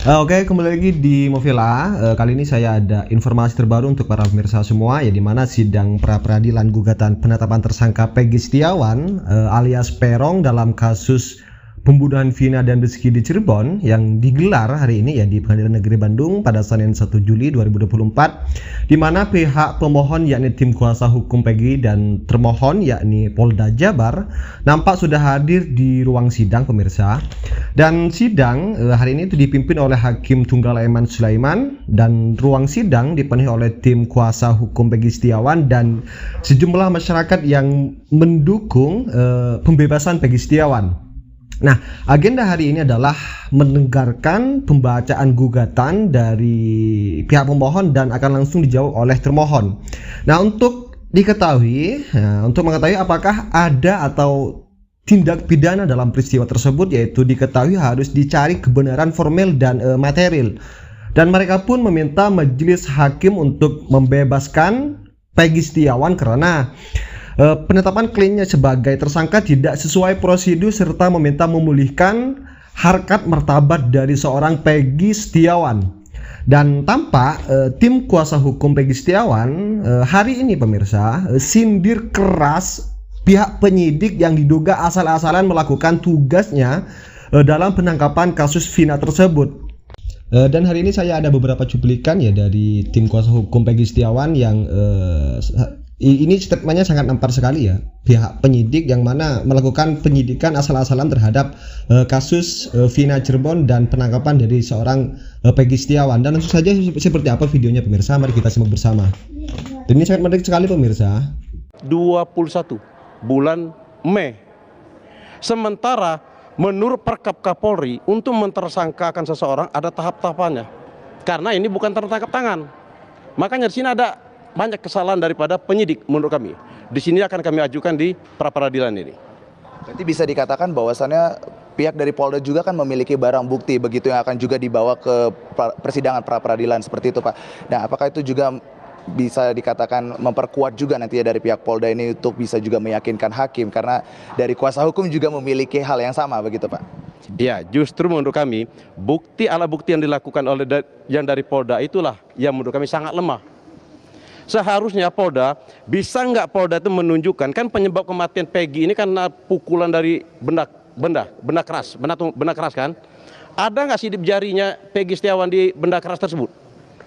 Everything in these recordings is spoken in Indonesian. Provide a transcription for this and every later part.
Oke, kembali lagi di Movila. Kali ini saya ada informasi terbaru untuk para pemirsa semua, ya, di mana sidang pra-peradilan gugatan penetapan tersangka Peggy Setiawan alias Peron dalam kasus pembunuhan Vina dan Rizky di Cirebon yang digelar hari ini, ya, di Pengadilan Negeri Bandung pada Senin 1 Juli 2024, di mana pihak pemohon yakni tim kuasa hukum Peggy dan termohon yakni Polda Jabar nampak sudah hadir di ruang sidang, pemirsa. Dan sidang hari ini itu dipimpin oleh Hakim Tunggal Eman Sulaiman, dan ruang sidang dipenuhi oleh tim kuasa hukum Peggy Setiawan dan sejumlah masyarakat yang mendukung pembebasan Peggy Setiawan. Nah, agenda hari ini adalah mendengarkan pembacaan gugatan dari pihak pemohon dan akan langsung dijawab oleh termohon. Nah, untuk mengetahui apakah ada atau tindak pidana dalam peristiwa tersebut, yaitu diketahui harus dicari kebenaran formil dan material. Dan mereka pun meminta majelis hakim untuk membebaskan Peggy Setiawan karena penetapan kliennya sebagai tersangka tidak sesuai prosedur serta meminta memulihkan harkat martabat dari seorang Peggy Setiawan. Dan tampak tim kuasa hukum Peggy Setiawan hari ini, pemirsa, sindir keras pihak penyidik yang diduga asal-asalan melakukan tugasnya dalam penangkapan kasus Vina tersebut. Dan hari ini saya ada beberapa cuplikan, ya, dari tim kuasa hukum Peggy Setiawan yang ini statementnya sangat nampar sekali, ya, pihak penyidik yang mana melakukan penyidikan asal-asalan terhadap kasus Vina Cirebon dan penangkapan dari seorang Peggy Setiawan. Dan langsung saja seperti apa videonya, pemirsa, mari kita simak bersama. Dan ini sangat menarik sekali, pemirsa. 21 bulan Mei. Sementara menurut Perkap Kapolri untuk mentersangkakan seseorang ada tahap-tahapannya. Karena ini bukan tertangkap tangan. Makanya di sini ada banyak kesalahan daripada penyidik menurut kami. Di sini akan kami ajukan di pra-peradilan ini. Berarti bisa dikatakan bahwasannya pihak dari Polda juga kan memiliki barang bukti begitu yang akan juga dibawa ke persidangan pra-peradilan seperti itu, Pak. Nah, apakah itu juga bisa dikatakan memperkuat juga nanti ya dari pihak Polda ini untuk bisa juga meyakinkan hakim, karena dari kuasa hukum juga memiliki hal yang sama begitu, Pak? Ya, justru menurut kami alat bukti yang dilakukan oleh yang dari Polda itulah yang menurut kami sangat lemah. Seharusnya Polda, bisa nggak Polda itu menunjukkan, kan penyebab kematian Peggy ini karena pukulan dari benda keras kan? Ada nggak sidik jarinya Peggy Setiawan di benda keras tersebut?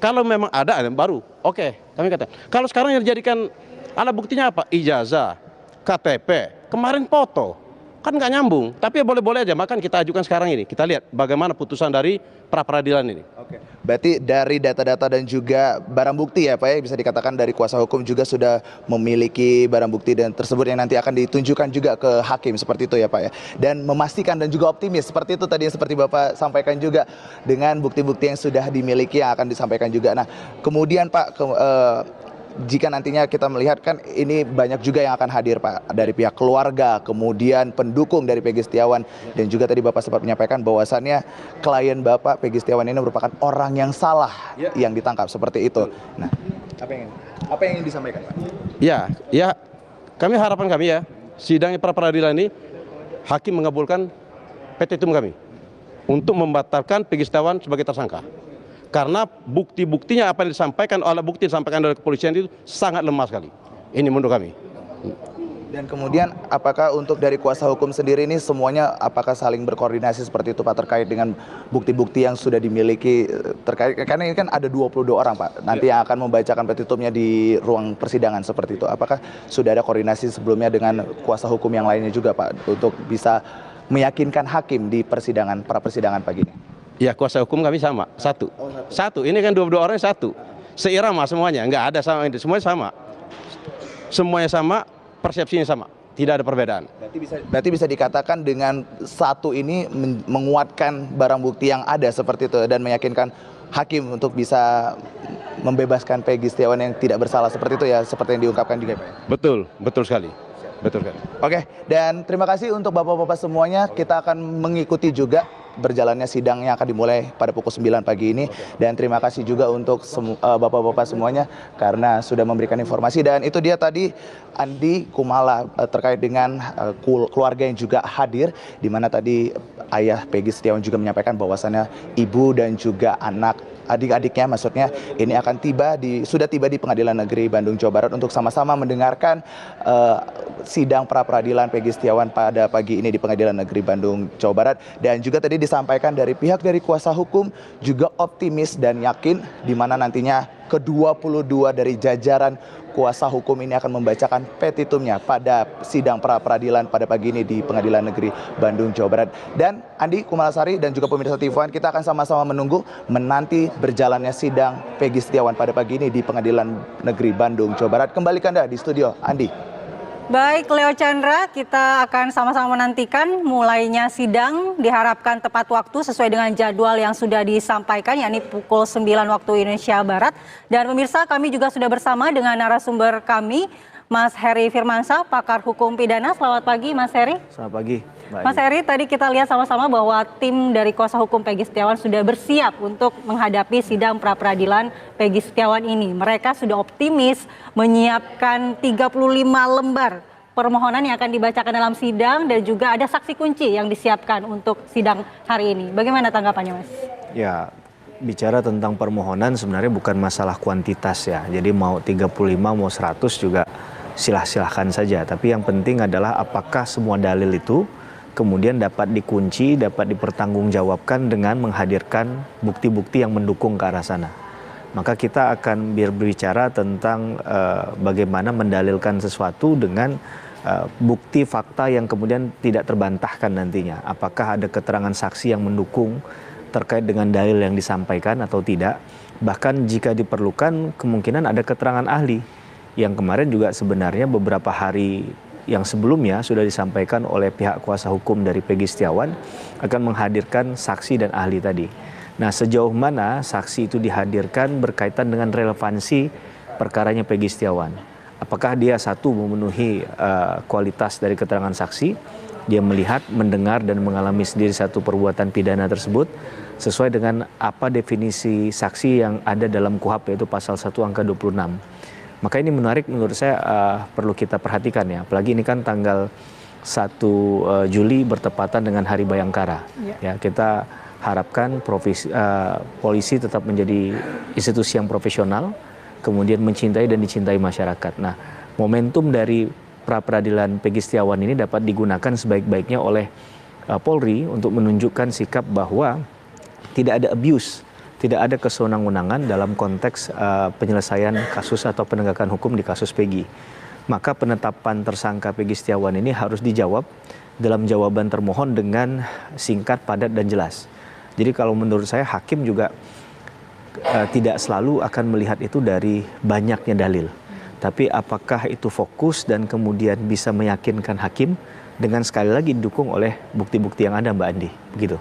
Kalau memang ada baru, oke, kami katakan. Kalau sekarang yang dijadikan alat buktinya apa? Ijazah, KTP, kemarin foto, kan nggak nyambung. Tapi ya boleh-boleh aja, maka kita ajukan sekarang ini. Kita lihat bagaimana putusan dari pra-peradilan ini. Oke. Berarti dari data-data dan juga barang bukti, ya, Pak, ya, bisa dikatakan dari kuasa hukum juga sudah memiliki barang bukti dan tersebut yang nanti akan ditunjukkan juga ke hakim seperti itu, ya, Pak, ya. Dan memastikan dan juga optimis seperti itu tadi seperti Bapak sampaikan juga dengan bukti-bukti yang sudah dimiliki yang akan disampaikan juga. Nah, kemudian Pak, jika nantinya kita melihat kan ini banyak juga yang akan hadir, Pak, dari pihak keluarga, kemudian pendukung dari Peggy Setiawan, dan juga tadi Bapak sempat menyampaikan bahwasannya klien Bapak Peggy Setiawan ini merupakan orang yang salah yang ditangkap seperti itu. Nah, apa yang ingin disampaikan, Pak? Ya, harapan kami ya, sidang pra peradilan ini hakim mengabulkan petitum kami untuk membatalkan Peggy Setiawan sebagai tersangka. Karena bukti-buktinya apa yang disampaikan oleh oleh kepolisian itu sangat lemah sekali. Ini menurut kami. Dan kemudian apakah untuk dari kuasa hukum sendiri ini semuanya apakah saling berkoordinasi seperti itu, Pak, terkait dengan bukti-bukti yang sudah dimiliki terkait, karena ini kan ada 22 orang, Pak, nanti yang akan membacakan petitumnya di ruang persidangan seperti itu. Apakah sudah ada koordinasi sebelumnya dengan kuasa hukum yang lainnya juga, Pak, untuk bisa meyakinkan hakim di persidangan pra persidangan pagi ini? Ya, kuasa hukum kami sama, satu. Satu, ini kan 22 orang satu. Seirama semuanya, nggak ada sama ini, semuanya sama. Semuanya sama, persepsinya sama, tidak ada perbedaan. Berarti bisa dikatakan dengan satu ini menguatkan barang bukti yang ada seperti itu dan meyakinkan hakim untuk bisa membebaskan Peggy Setiawan yang tidak bersalah seperti itu, ya, seperti yang diungkapkan juga, Pak. Betul sekali. Betul sekali. Oke, dan terima kasih untuk Bapak-Bapak semuanya. Kita akan mengikuti juga berjalannya sidang yang akan dimulai pada pukul 9 pagi ini. Dan terima kasih juga untuk bapak-bapak semuanya karena sudah memberikan informasi. Dan itu dia tadi Andi Kumala terkait dengan keluarga yang juga hadir, di mana tadi ayah Peggy Setiawan juga menyampaikan bahwasannya ibu dan juga adik-adiknya maksudnya ini akan sudah tiba di Pengadilan Negeri Bandung Jawa Barat untuk sama-sama mendengarkan sidang pra peradilan Peggy Setiawan pada pagi ini di Pengadilan Negeri Bandung Jawa Barat. Dan juga tadi disampaikan dari pihak dari kuasa hukum juga optimis dan yakin di mana nantinya ke-22 dari jajaran kuasa hukum ini akan membacakan petitumnya pada sidang pra peradilan pada pagi ini di Pengadilan Negeri Bandung Jawa Barat. Dan Andi Kumalasari dan juga pemirsa TV1, kita akan sama-sama menanti berjalannya sidang Peggy Setiawan pada pagi ini di Pengadilan Negeri Bandung Jawa Barat. Kembali ke Anda di studio, Andi. Baik, Leo Chandra, kita akan sama-sama menantikan mulainya sidang, diharapkan tepat waktu sesuai dengan jadwal yang sudah disampaikan, yakni pukul 9 waktu Indonesia Barat. Dan pemirsa, kami juga sudah bersama dengan narasumber kami, Mas Heri Firmansyah, pakar hukum pidana. Selamat pagi, Mas Heri. Selamat pagi, Mbak Mas Heri, tadi kita lihat sama-sama bahwa tim dari kuasa hukum Peggy Setiawan sudah bersiap untuk menghadapi sidang pra-peradilan Peggy Setiawan ini. Mereka sudah optimis menyiapkan 35 lembar permohonan yang akan dibacakan dalam sidang dan juga ada saksi kunci yang disiapkan untuk sidang hari ini. Bagaimana tanggapannya, Mas? Ya, bicara tentang permohonan sebenarnya bukan masalah kuantitas ya. Jadi mau 35, mau 100 juga silahkan saja. Tapi yang penting adalah apakah semua dalil itu kemudian dapat dikunci, dapat dipertanggungjawabkan dengan menghadirkan bukti-bukti yang mendukung ke arah sana. Maka kita akan berbicara tentang bagaimana mendalilkan sesuatu dengan bukti fakta yang kemudian tidak terbantahkan nantinya. Apakah ada keterangan saksi yang mendukung terkait dengan dalil yang disampaikan atau tidak. Bahkan jika diperlukan kemungkinan ada keterangan ahli yang kemarin juga sebenarnya beberapa hari yang sebelumnya sudah disampaikan oleh pihak kuasa hukum dari Peggy Setiawan akan menghadirkan saksi dan ahli tadi. Nah, sejauh mana saksi itu dihadirkan berkaitan dengan relevansi perkaranya Peggy Setiawan. Apakah dia satu memenuhi kualitas dari keterangan saksi, dia melihat, mendengar dan mengalami sendiri satu perbuatan pidana tersebut sesuai dengan apa definisi saksi yang ada dalam KUHP yaitu pasal 1 angka 26. Maka ini menarik menurut saya perlu kita perhatikan ya. Apalagi ini kan tanggal 1 Juli bertepatan dengan Hari Bayangkara. Ya, kita harapkan polisi tetap menjadi institusi yang profesional, kemudian mencintai dan dicintai masyarakat. Nah, momentum dari pra-peradilan Peggy Setiawan ini dapat digunakan sebaik-baiknya oleh Polri untuk menunjukkan sikap bahwa tidak ada abuse, tidak ada kesewenang-wenangan dalam konteks penyelesaian kasus atau penegakan hukum di kasus Peggy. Maka penetapan tersangka Peggy Setiawan ini harus dijawab dalam jawaban termohon dengan singkat, padat, dan jelas. Jadi kalau menurut saya hakim juga tidak selalu akan melihat itu dari banyaknya dalil. Tapi apakah itu fokus dan kemudian bisa meyakinkan hakim dengan sekali lagi didukung oleh bukti-bukti yang ada, Mbak Andi. Begitu.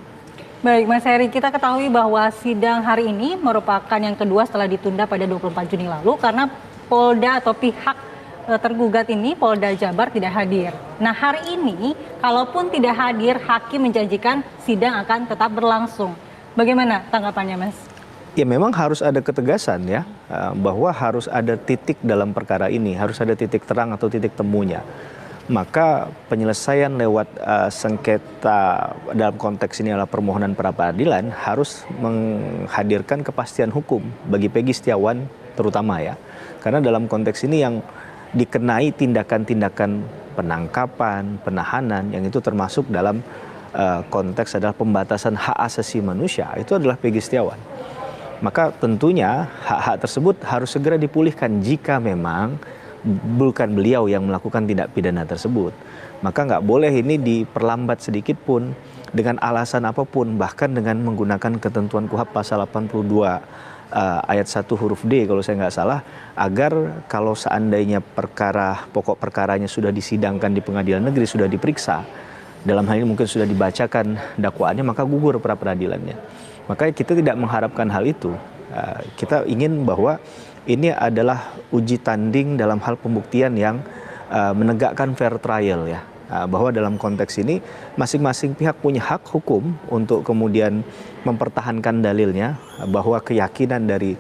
Baik, Mas Heri, kita ketahui bahwa sidang hari ini merupakan yang kedua setelah ditunda pada 24 Juni lalu karena Polda atau pihak tergugat ini, Polda Jabar, tidak hadir. Nah, hari ini, kalaupun tidak hadir, hakim menjanjikan sidang akan tetap berlangsung. Bagaimana tanggapannya, Mas? Ya, memang harus ada ketegasan ya, bahwa harus ada titik dalam perkara ini, harus ada titik terang atau titik temunya. Maka penyelesaian lewat sengketa dalam konteks ini adalah permohonan pra peradilan harus menghadirkan kepastian hukum bagi Peggy Setiawan terutama ya. Karena dalam konteks ini yang dikenai tindakan-tindakan penangkapan, penahanan yang itu termasuk dalam konteks adalah pembatasan hak asasi manusia, itu adalah Peggy Setiawan. Maka tentunya hak-hak tersebut harus segera dipulihkan jika memang bukan beliau yang melakukan tindak pidana tersebut. Maka nggak boleh ini diperlambat sedikit pun dengan alasan apapun, bahkan dengan menggunakan ketentuan KUHP pasal 82 ayat 1 huruf D kalau saya nggak salah, agar kalau seandainya pokok perkaranya sudah disidangkan di pengadilan negeri, sudah diperiksa, dalam hal ini mungkin sudah dibacakan dakwaannya, maka gugur pra peradilannya. Maka kita tidak mengharapkan hal itu. Kita ingin bahwa ini adalah uji tanding dalam hal pembuktian yang menegakkan fair trial ya. bahwa dalam konteks ini masing-masing pihak punya hak hukum untuk kemudian mempertahankan dalilnya, bahwa keyakinan dari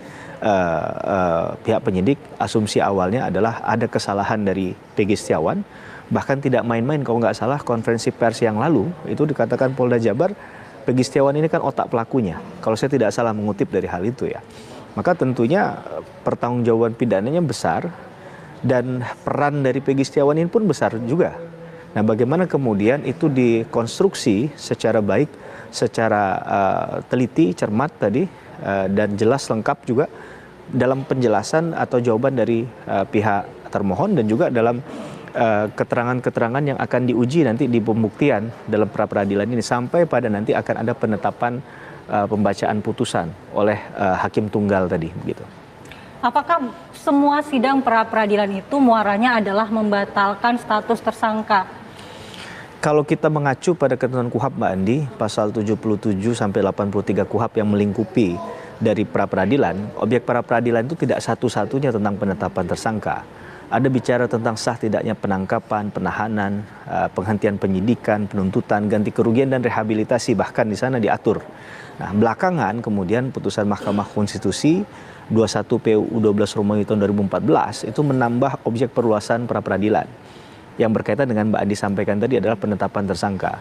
pihak penyidik asumsi awalnya adalah ada kesalahan dari Peggy Setiawan. Bahkan tidak main-main, kalau nggak salah konferensi pers yang lalu itu dikatakan Polda Jabar, Peggy Setiawan ini kan otak pelakunya, kalau saya tidak salah mengutip dari hal itu ya. Maka tentunya pertanggungjawaban pidananya besar, dan peran dari Peggy Setiawan ini pun besar juga. Nah, bagaimana kemudian itu dikonstruksi secara baik, secara teliti, cermat tadi, dan jelas lengkap juga dalam penjelasan atau jawaban dari pihak termohon, dan juga dalam keterangan-keterangan yang akan diuji nanti di pembuktian dalam pra-peradilan ini, sampai pada nanti akan ada penetapan pembacaan putusan oleh hakim tunggal tadi, begitu. Apakah semua sidang pra-peradilan itu muaranya adalah membatalkan status tersangka? Kalau kita mengacu pada ketentuan KUHAP, Mbak Andi, pasal 77 sampai 83 KUHAP yang melingkupi dari pra-peradilan, objek pra-peradilan itu tidak satu-satunya tentang penetapan tersangka. Ada bicara tentang sah tidaknya penangkapan, penahanan, penghentian penyidikan, penuntutan, ganti kerugian, dan rehabilitasi, bahkan di sana diatur. Nah, belakangan kemudian putusan Mahkamah Konstitusi 21 PUU 12 Romawi tahun 2014 itu menambah objek perluasan pra-peradilan. Yang berkaitan dengan Mbak Andi sampaikan tadi adalah penetapan tersangka.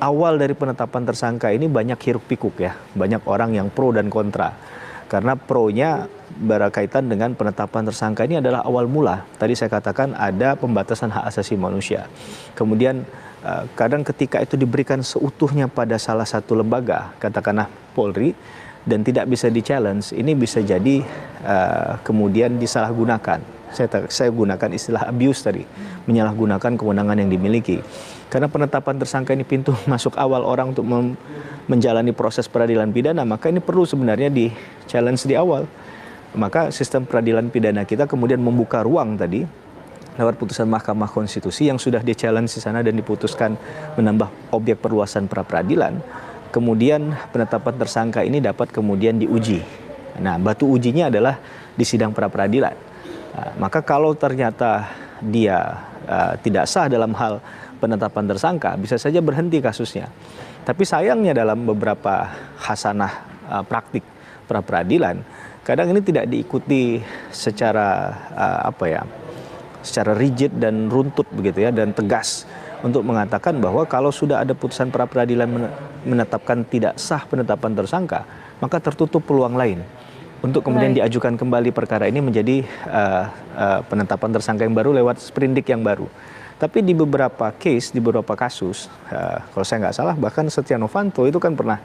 Awal dari penetapan tersangka ini banyak hiruk pikuk ya, banyak orang yang pro dan kontra. Karena pro-nya berkaitan dengan penetapan tersangka ini adalah awal mula. Tadi saya katakan ada pembatasan hak asasi manusia. Kemudian kadang ketika itu diberikan seutuhnya pada salah satu lembaga, katakanlah Polri, dan tidak bisa di-challenge, ini bisa jadi kemudian disalahgunakan. Saya gunakan istilah abuse tadi, menyalahgunakan kewenangan yang dimiliki. Karena penetapan tersangka ini pintu masuk awal orang untuk menjalani proses peradilan pidana, maka ini perlu sebenarnya di-challenge di awal. Maka sistem peradilan pidana kita kemudian membuka ruang tadi lewat putusan Mahkamah Konstitusi yang sudah di-challenge di sana dan diputuskan menambah objek perluasan pra-peradilan. Kemudian penetapan tersangka ini dapat kemudian diuji. Nah, batu ujinya adalah di sidang pra-peradilan. Maka kalau ternyata dia tidak sah dalam hal penetapan tersangka, bisa saja berhenti kasusnya. Tapi sayangnya dalam beberapa hasanah praktik pra-peradilan, kadang ini tidak diikuti secara secara rigid dan runtut begitu ya, dan tegas untuk mengatakan bahwa kalau sudah ada putusan pra-peradilan menetapkan tidak sah penetapan tersangka, maka tertutup peluang lain untuk kemudian diajukan kembali perkara ini menjadi penetapan tersangka yang baru lewat sprindik yang baru. Tapi di beberapa case, di beberapa kasus, kalau saya nggak salah, bahkan Setia Novanto itu kan pernah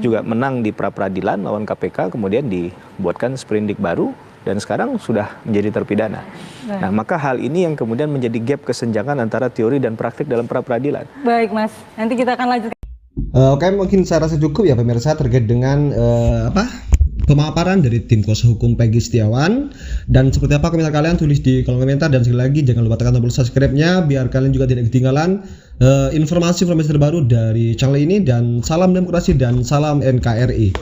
juga menang di pra-peradilan lawan KPK, kemudian dibuatkan sprindik baru, dan sekarang sudah menjadi terpidana. Nah, maka hal ini yang kemudian menjadi gap kesenjangan antara teori dan praktik dalam pra-peradilan. Baik, Mas. Nanti kita akan lanjutkan. Oke, mungkin saya rasa cukup ya pemirsa terkait dengan pemaparan dari tim kuasa hukum Peggy Setiawan. Dan seperti apa komentar kalian, tulis di kolom komentar. Dan sekali lagi jangan lupa tekan tombol subscribe-nya biar kalian juga tidak ketinggalan informasi terbaru dari channel ini. Dan salam demokrasi dan salam NKRI.